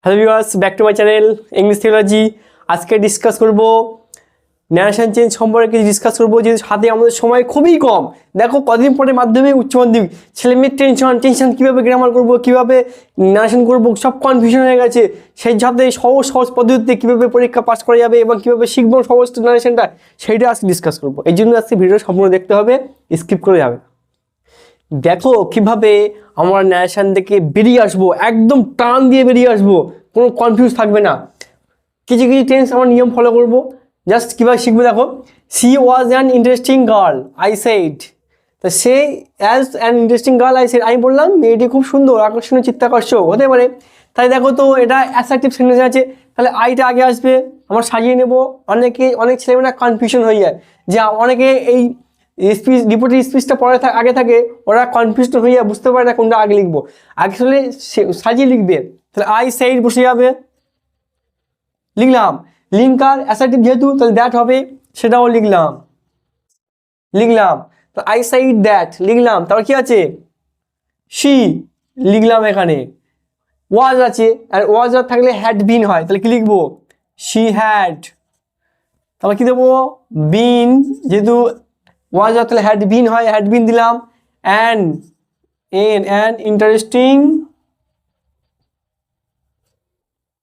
Hello viewers, back to my channel English theology. আজকে discuss করব narration change সম্পর্কে discuss করবো, যে সাথে আমাদের সময় খুবই কম। দেখো কদিন পরে মাধ্যমিক উচ্চ মাধ্যমিক, ছেলে মেয়ের টেনশন কীভাবে গ্রামার করবো, কীভাবে ন্যারেশন করবো, সব কনফিউশন হয়ে গেছে। সেই সাথে সহজ সহজ পদ্ধতিতে কীভাবে পরীক্ষা পাস করা যাবে এবং কীভাবে শিখবো সহজ ন্যারেশনটা, সেইটা আজকে ডিসকাস করবো। এই জন্য আজকে ভিডিও সম্পূর্ণ দেখতে হবে, স্কিপ করে যাবে। দেখো কিভাবে আমরা ন্যারেশন থেকে বেরিয়ে আসবো, একদম টান দিয়ে বেরিয়ে আসবো, কোনো কনফিউজ থাকবে না। কিছু কিছু টেন্স আমরা নিয়ম ফলো করবো, জাস্ট কীভাবে শিখবো। দেখো, she was an interesting girl I said. তা সে as an interesting girl I said, আমি বললাম মেয়েটি খুব সুন্দর, আকর্ষণীয়, চিত্তাকর্ষক হতে পারে। তাই দেখো তো এটা অ্যাসার্টিভ সেন্টেন্স আছে, তাহলে আইটা আগে আসবে, আমরা সাজিয়ে নেব। অনেক ছেলেমেয়েরা কনফিউশন হয়ে যায়, যে অনেকে এই স্পিচ রিপোর্টের স্পিচটা পরে আগে থাকে, ওরা কনফিউশন হয়ে যায়, বুঝতে পারে না কোনটা আগে লিখবো। আগে আসলে সাজিয়ে লিখবে, তাহলে আই সেড বসে যাবে, লিখলাম। লিঙ্কার অ্যাসার্টিভ যেহেতু, তাহলে দ্যাট হবে, সেটাও লিখলাম। তো আই সাইড দ্যাট লিখলাম। তারপর কি আছে, শি লিখলাম। এখানে ওয়াজ আছে, আর ওয়াজ আর থাকলে হ্যাড বিন হয়, তাহলে কি লিখবো, শি হ্যাড। তারপর কি দেবো, বিন, যেহেতু ওয়াজ আর তাহলে হ্যাড বিন হয়, হ্যাড বিন দিলাম। অ্যান ইন্টারেস্টিং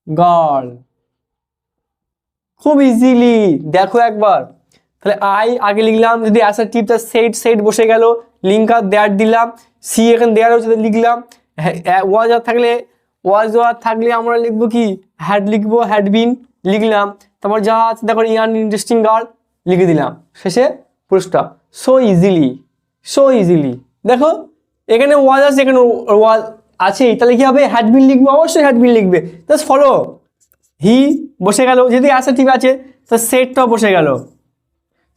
গার্ল, খুব ইজিলি দেখো একবার। তাহলে আই আগে লিখলাম, যদি অ্যাসার্টিভ তার সেট বসে গেল, লিঙ্কার দ্যাট দিলাম, সি এখানে দেয়ার হচ্ছে লিখলাম। ওয়াজ আর থাকলে আমরা লিখবো কি, হ্যাড লিখবো, হ্যাড বিন লিখলাম। তারপর যা আছে দেখো, ইয়ান ইন্টারেস্টিং গার্ল লিখে দিলাম, শেষে পুরুষটা। সো ইজিলি দেখো, এখানে ওয়াজ আছে, এখানে ওয়াজ আছেই, তাহলে কি হবে, হ্যাড বিন লিখবো, অবশ্যই হ্যাড বিন লিখবে। জাস্ট ফলো, হি বসে গেল, যদি অ্যাসার্টিভ আছে তো সেটটাও বসে গেল,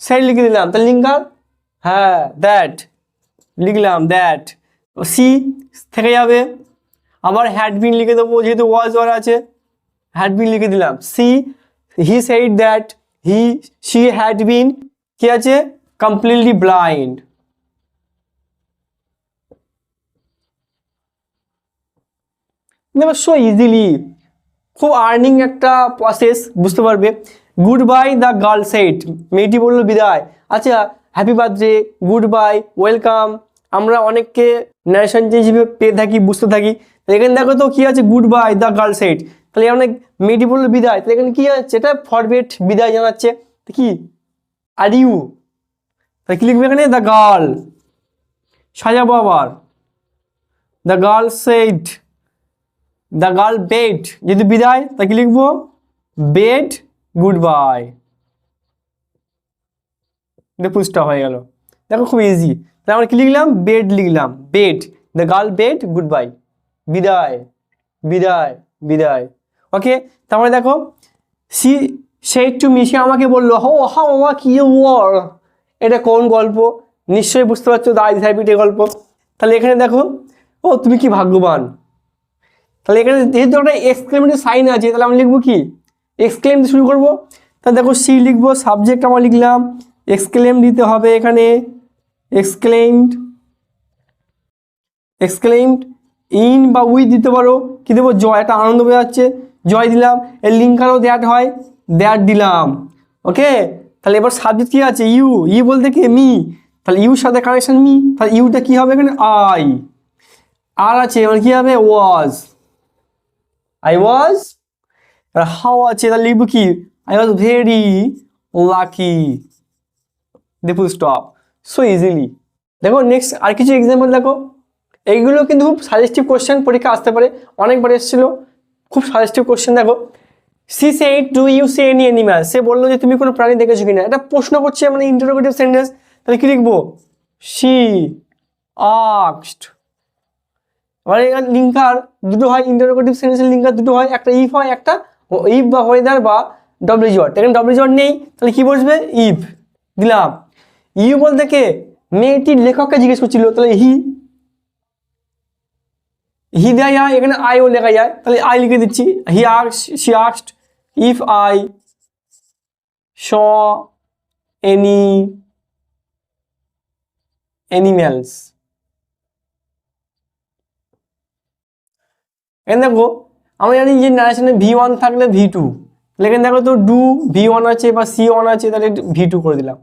সেট লিখে দিলাম। তাহলে লিঙ্কার, হ্যাঁ দ্যাট লিখলাম, দ্যাট। সি থেকে যাবে, আবার হ্যাড বিন লিখে দেবো, যেহেতু ওয়াজ ওয়ার আছে, হ্যাড বিন লিখে দিলাম। See, he said that, she had been, কি আছে, কমপ্লিটলি ব্লাইন্ড। সো ইজিলি, খুব আর্নিং একটা প্রসেস, বুঝতে পারবে। Good bye the girl said, মেয়েটি বললো বিদায়। আচ্ছা, happy birthday, good bye, welcome, আমরা অনেককে ন্যারেশন হিসেবে পেয়ে থাকি, বুঝতে থাকি। এখানে দেখো তো কি আছে, good bye the girl shed, তাহলে অনেক, মেয়েটি বললো বিদায়, তাহলে এখানে কি আছে, এটা ফরমেট বিদায় জানাচ্ছে, কি আর ইউ, তাহলে কি লিখবে এখানে, দ্য গার্ল, সাজাবো আবার, the girl shed, the girl bed, যদি বিদায় তাকে লিখবো bed good bye, full stop হয়ে গেল। দেখো খুব ইজি। তাহলে আমরা কি লিখলাম, বেড লিখলাম, bed, the girl bed good bye, বিদায়। ওকে, তারপরে দেখো, সি সেড টু মি, সে আমাকে বললো, হাউ কি ওয়ার, এটা কোন গল্প, নিশ্চয়ই বুঝতে পারছো, দা আইসাইপিটের গল্প। তাহলে এখানে দেখো, ও তুমি কি ভাগ্যবান। তাহলে এখানে যেহেতু একটা এক্সক্লেমেটিভ সাইন আছে, তাহলে আমরা লিখবো কি, এক্সক্লেম দিয়ে শুরু করবো। তাহলে দেখো, সি লিখবো, সাবজেক্ট আমরা লিখলাম, এক্সক্লেম দিতে হবে এখানে, এক্সক্লেমড ইন বা উইথ দিতে পারো, কি দেবো, জয়, একটা আনন্দ বোঝাচ্ছে, জয় দিলাম। এর লিঙ্কারও দ্যাট হয়, দ্যাট দিলাম। ওকে, তাহলে এবার সাবজেক্ট কি আছে, ইউ বলতে কি, মি, তাহলে ইউর সাথে কানেকশন মি, তাহলে ইউটা কি হবে এখানে, আর আছে, মানে কি হবে, I was, আর হাউ আছে, তাহলে লিখবো কি, I was very lucky, full stop. So easily. দেখো নেক্সট আর কিছু এক্সাম্পল দেখো, এইগুলো কিন্তু খুব সাজেস্টিভ কোশ্চেন, পরীক্ষা আসতে পারে, অনেকবার এসেছিলো, খুব সাজেস্টিভ কোশ্চেন। দেখো, she said do you see any animal, সে বললো যে তুমি কোনো প্রাণী দেখেছো কিনা, এটা প্রশ্ন করছে, মানে ইন্টারোগেটিভ সেন্টেন্স, তাহলে কি লিখবো, শি আস্কড। আবার এখানে লিঙ্কার দুটো হয়, ইন্টারোগেটিভ সেন্টেন্সের লিঙ্কার দুটো হয়, একটা ইফ হয়, একটা ইফ বা ওয়েদার বা ডব্লিউ জট। এখানে ডব্লিউ জট নেই, তাহলে কি বসবে, ইফ দিলাম। ইউ বলতে কে, মেয়েটির লেখককে জিজ্ঞেস করছিল, তাহলে হি দেওয়া যায়, এখানে আইও লেখা যায়, তাহলে আই লিখে দিচ্ছি। She asked if I saw any animals. এখানে দেখো, আমরা জানি যে নারেশনে V1 থাকলে V2, লেখেন দেখো তো ডু V1 আছে বা C1 আছে, তাহলে V2 করে দিলাম,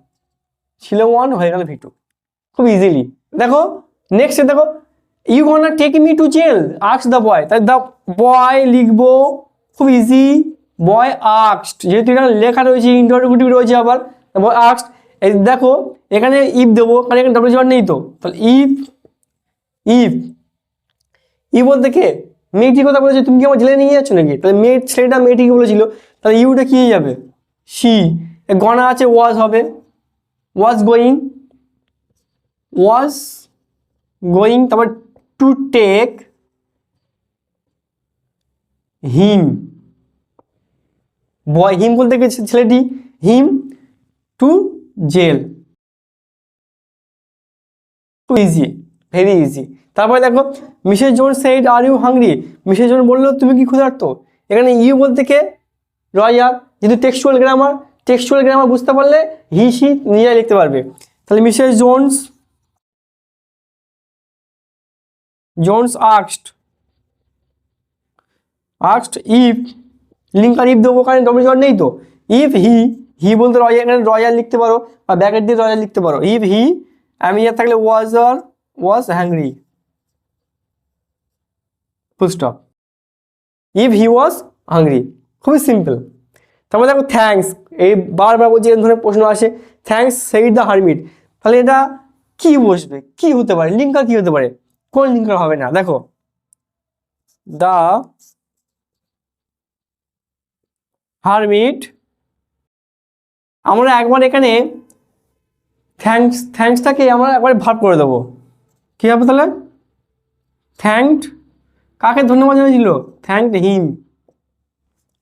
ছিল 1 হয়ে গেল V2, খুব ইজিলি। দেখো নেক্সট দেখো, you gonna take me to jail, ask the boy, তাই দ্য বয় লিখবো, খুব ইজি, বয় আস্কড, যেহেতু এখানে লেখা রয়েছে ইন্টারোগেটিভ রয়েছে, আবার বয় আস্কড। এই দেখো এখানে ইফ দেবো, কারণ এখানে ডাব্লিউ নেই, তো তাহলে ইফ ইফ ই বলতে কে, মেয়েটি কথা বলেছে, তুমি কি আমার জেলে নিয়ে যাচ্ছ নাকি, তাহলে মেয়ে ছেলেটা মেয়েটিকে বলেছিল, তাহলে ইউটা কি হয়ে যাবে, সি, গনা আছে ওয়াজ হবে, ওয়াজ গোয়িং, তারপর to take him, boy him বলতে কে ছেলেটি, him to jail, to easy, very easy. তারপরে দেখো Mrs Jones said are you hungry, Mrs Jones বললো তুমি কি ক্ষুধার্ত, এখানে ইউ বলতে কে, রয়ার, যেহেতু টেক্সচুয়াল গ্রামার বুঝতে পারলে হি সি নিজেরাই লিখতে পারবে। তাহলে Mrs Jones asked if, linker if দেবো, কারণ ডব্লিউ জন নেই, তো ইফ হি বলতে রয়ার, এখানে রয়ার লিখতে পারো বা ব্যাকেট দিয়ে রয়ার লিখতে পারো, ইফ হি, আমি ইয়ার থাকলে was hungry, full stop, if he was hungry, খুবই সিম্পল। তারপর দেখো থ্যাঙ্কস, এই বারবার বলছি এরকম ধরনের প্রশ্ন আসে, থ্যাঙ্কস সেইড দ্য হারমিট, তাহলে এটা কি বসবে, কি হতে পারে, লিঙ্কার কি হতে পারে, কোন লিঙ্কার হবে না, দেখো দ্য হারমিট, আমরা একবার এখানে থ্যাঙ্কসটাকে আমরা একবার ভাগ করে দেবো, কি হবে তাহলে, থ্যাঙ্কড, কাকে ধন্যবাদ জানিয়েছিল, thanked him,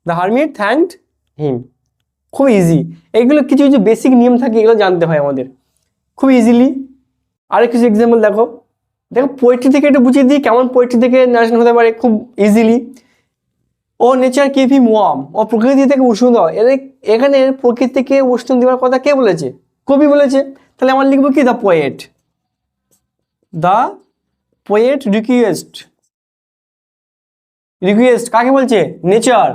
the hermit thanked him, খুব ইজি। এইগুলো কিছু কিছু বেসিক নিয়ম থাকে, এগুলো জানতে হয় আমাদের খুব ইজিলি। আরেক কিছু এক্সাম্পল দেখো পোয়েট্রি থেকে একটু বুঝিয়ে দিই কেমন পোয়েট্রি থেকে নারেশন হতে পারে খুব ইজিলি। ও নেচার কেভ হিম ওয়ার্ম, ও প্রকৃতি থেকে উষ্ণ দেওয়া, এখানে প্রকৃতিকে উষ্ণ দেওয়ার কথা কে বলেছে, কবি বলেছে, তাহলে আমার লিখবো কি, দ্য পোয়েট রিকোয়েস্ট কাকে বলছে, নেচার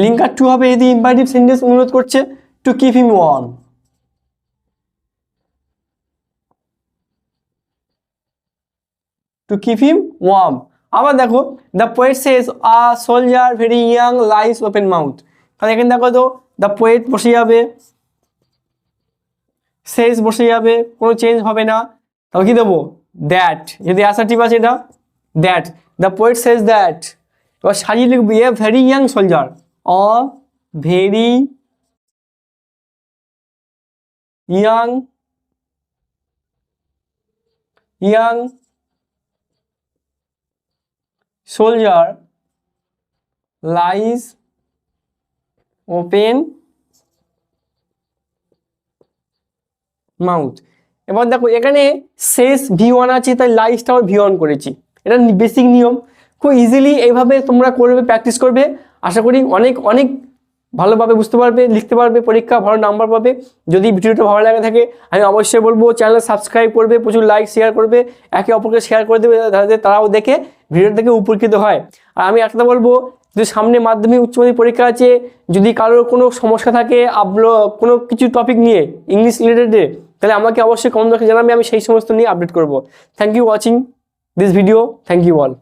লিঙ্কার টু হবে, যদি ইম্পারেটিভ সেন্টেন্স অনুরোধ করছে, টু কিপ হিম ওয়ার্ম, আবার দেখো the poet Sage a soldier very young lines open mouth, তাহলে এখানে দেখো তো দ্য পোয়েট বসে যাবে, সেজ বসে যাবে, কোনো চেঞ্জ হবে না, তাহলে কি দেবো, দ্যাট, যদি অ্যাসার্টিভ আছে এটা, that, the poet says that, এবার সাজিয়ে লিখবি a very young soldier, O very young soldier lies open mouth. এবার দেখো এখানে শেষ V1 আছে, তাই লাইজটা আমার V1 করেছি, এটা বেসিক নিয়ম, খুব ইজিলি এইভাবে তোমরা করবে, প্র্যাকটিস করবে, আশা করি অনেক অনেক ভালোভাবে বুঝতে পারবে, লিখতে পারবে, পরীক্ষা ভালো নাম্বার পাবে। যদি ভিডিওটা ভালো লাগে থাকে আমি অবশ্যই বলবো চ্যানেল সাবস্ক্রাইব করবে, প্রচুর লাইক শেয়ার করবে, একে অপরকে শেয়ার করে দেবে, যাতে তারাও দেখে ভিডিও থেকে উপকৃত হয়। আর আমি একটা বলবো, যদি সামনে মাধ্যমিক উচ্চ মাধ্যমিক পরীক্ষা আছে, যদি কারোর কোনো সমস্যা থাকে কোনো কিছু টপিক নিয়ে ইংলিশ রিলেটেডে, তাহলে আমাকে অবশ্যই কমেন্ট বক্সে জানাবে, আমি সেই সমস্ত নিয়ে আপডেট করবো। Thank you watching this video, thank you all.